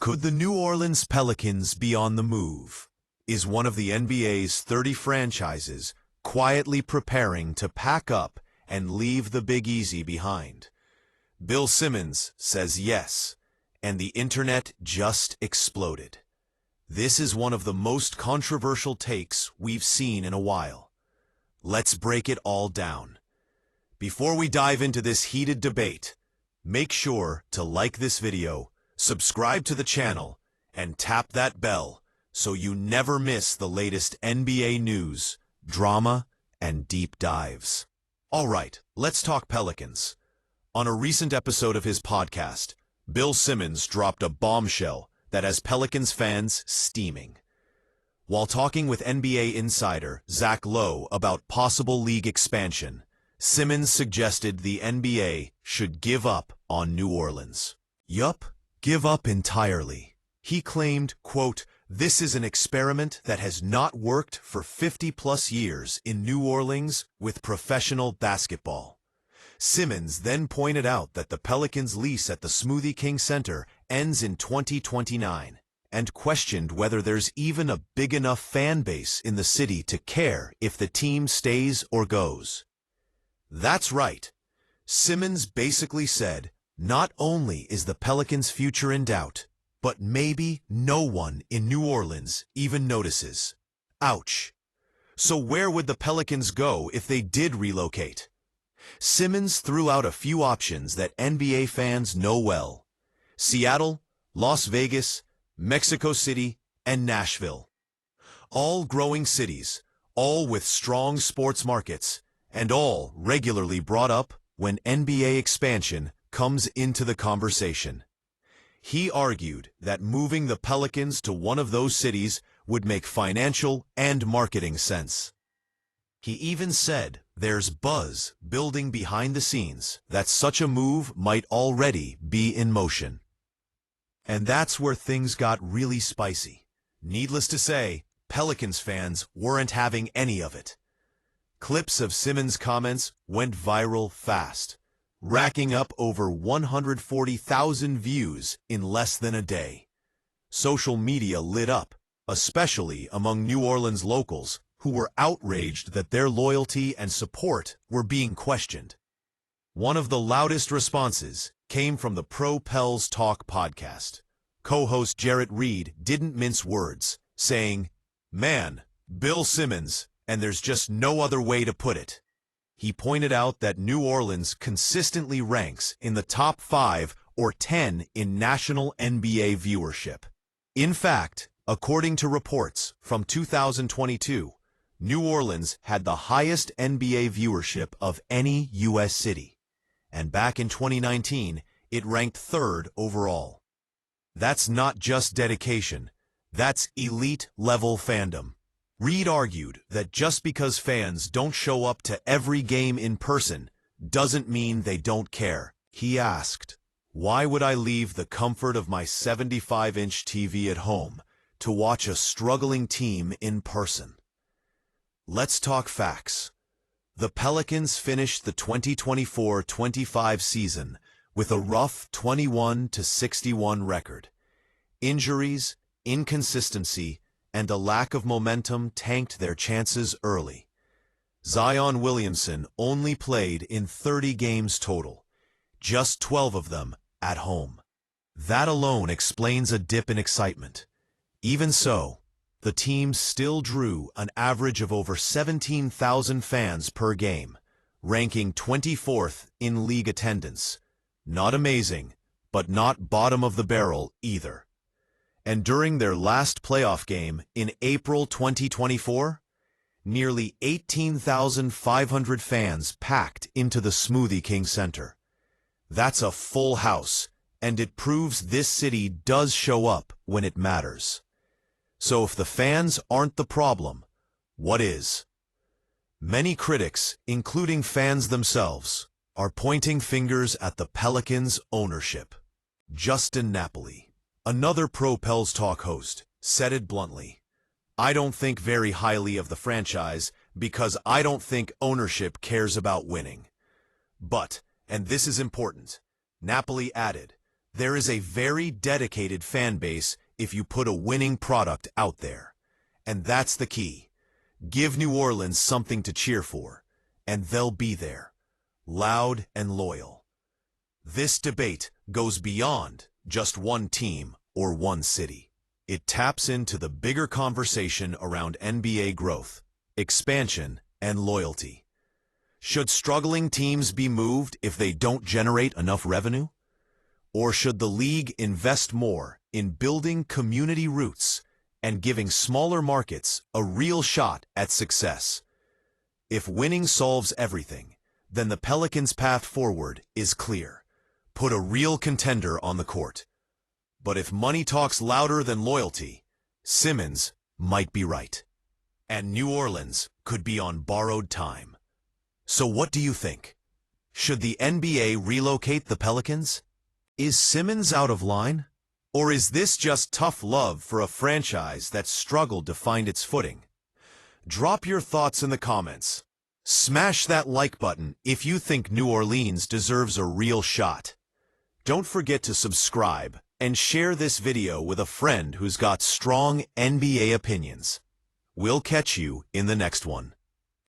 Could the New Orleans Pelicans be on the move? Is one of the NBA's 30 franchises quietly preparing to pack up and leave the Big Easy behind? Bill Simmons says yes, and the internet just exploded. This is one of the most controversial takes we've seen in a while. Let's break it all down. Before we dive into this heated debate, make sure to like this video, subscribe to the channel, and tap that bell so you never miss the latest NBA news, drama, and deep dives. All right, let's talk Pelicans. On a recent episode of his podcast, Bill Simmons dropped a bombshell that has Pelicans fans steaming. While talking with NBA insider Zach Lowe about possible league expansion, Simmons suggested the NBA should give up on New Orleans. Yup, give up entirely. He claimed, quote, "This is an experiment that has not worked for 50-plus years in New Orleans with professional basketball." Simmons then pointed out that the Pelicans' lease at the Smoothie King Center ends in 2029, and questioned whether there's even a big enough fan base in the city to care if the team stays or goes. That's right. Simmons basically said, not only is the Pelicans' future in doubt, but maybe no one in New Orleans even notices. Ouch. So where would the Pelicans go if they did relocate? Simmons threw out a few options that NBA fans know well: Seattle, Las Vegas, Mexico City, and Nashville. All growing cities, all with strong sports markets, and all regularly brought up when NBA expansion comes into the conversation. He argued that moving the Pelicans to one of those cities would make financial and marketing sense. He even said there's buzz building behind the scenes that such a move might already be in motion. And that's where things got really spicy. Needless to say, Pelicans fans weren't having any of it. Clips of Simmons' comments went viral fast, racking up over 140,000 views in less than a day. Social media lit up, especially among New Orleans locals who were outraged that their loyalty and support were being questioned. One of the loudest responses came from the Pels Talk podcast. Co-host Jarrett Reed didn't mince words, saying, "Man, Bill Simmons, and there's just no other way to put it." He pointed out that New Orleans consistently ranks in the top 5 or 10 in national NBA viewership. In fact, according to reports from 2022, New Orleans had the highest NBA viewership of any U.S. city, and back in 2019, it ranked 3rd overall. That's not just dedication, that's elite-level fandom. Reed argued that just because fans don't show up to every game in person doesn't mean they don't care. He asked, "Why would I leave the comfort of my 75-inch TV at home to watch a struggling team in person?" Let's talk facts. The Pelicans finished the 2024-25 season with a rough 21-61 record. Injuries, inconsistency, and a lack of momentum tanked their chances early. Zion Williamson only played in 30 games total, just 12 of them at home. That alone explains a dip in excitement. Even so, the team still drew an average of over 17,000 fans per game, ranking 24th in league attendance. Not amazing, but not bottom of the barrel either. And during their last playoff game in April 2024, nearly 18,500 fans packed into the Smoothie King Center. That's a full house, and it proves this city does show up when it matters. So if the fans aren't the problem, what is? Many critics, including fans themselves, are pointing fingers at the Pelicans' ownership. Justin Napoli, another Pels Talk host, said it bluntly, "I don't think very highly of the franchise because I don't think ownership cares about winning. But, and this is important," Napoli added, There is a very dedicated fan base if you put a winning product out there. And that's the key. Give New Orleans something to cheer for, and they'll be there, loud and loyal. This debate goes beyond just one team or one city. It taps into the bigger conversation around NBA growth, expansion, and loyalty. Should struggling teams be moved if they don't generate enough revenue? Or should the league invest more in building community roots and giving smaller markets a real shot at success? If winning solves everything, then the Pelicans' path forward is clear. Put a real contender on the court. But if money talks louder than loyalty, Simmons might be right. And New Orleans could be on borrowed time. So what do you think? Should the NBA relocate the Pelicans? Is Simmons out of line? Or is this just tough love for a franchise that struggled to find its footing? Drop your thoughts in the comments. Smash that like button if you think New Orleans deserves a real shot. Don't forget to subscribe and share this video with a friend who's got strong NBA opinions. We'll catch you in the next one.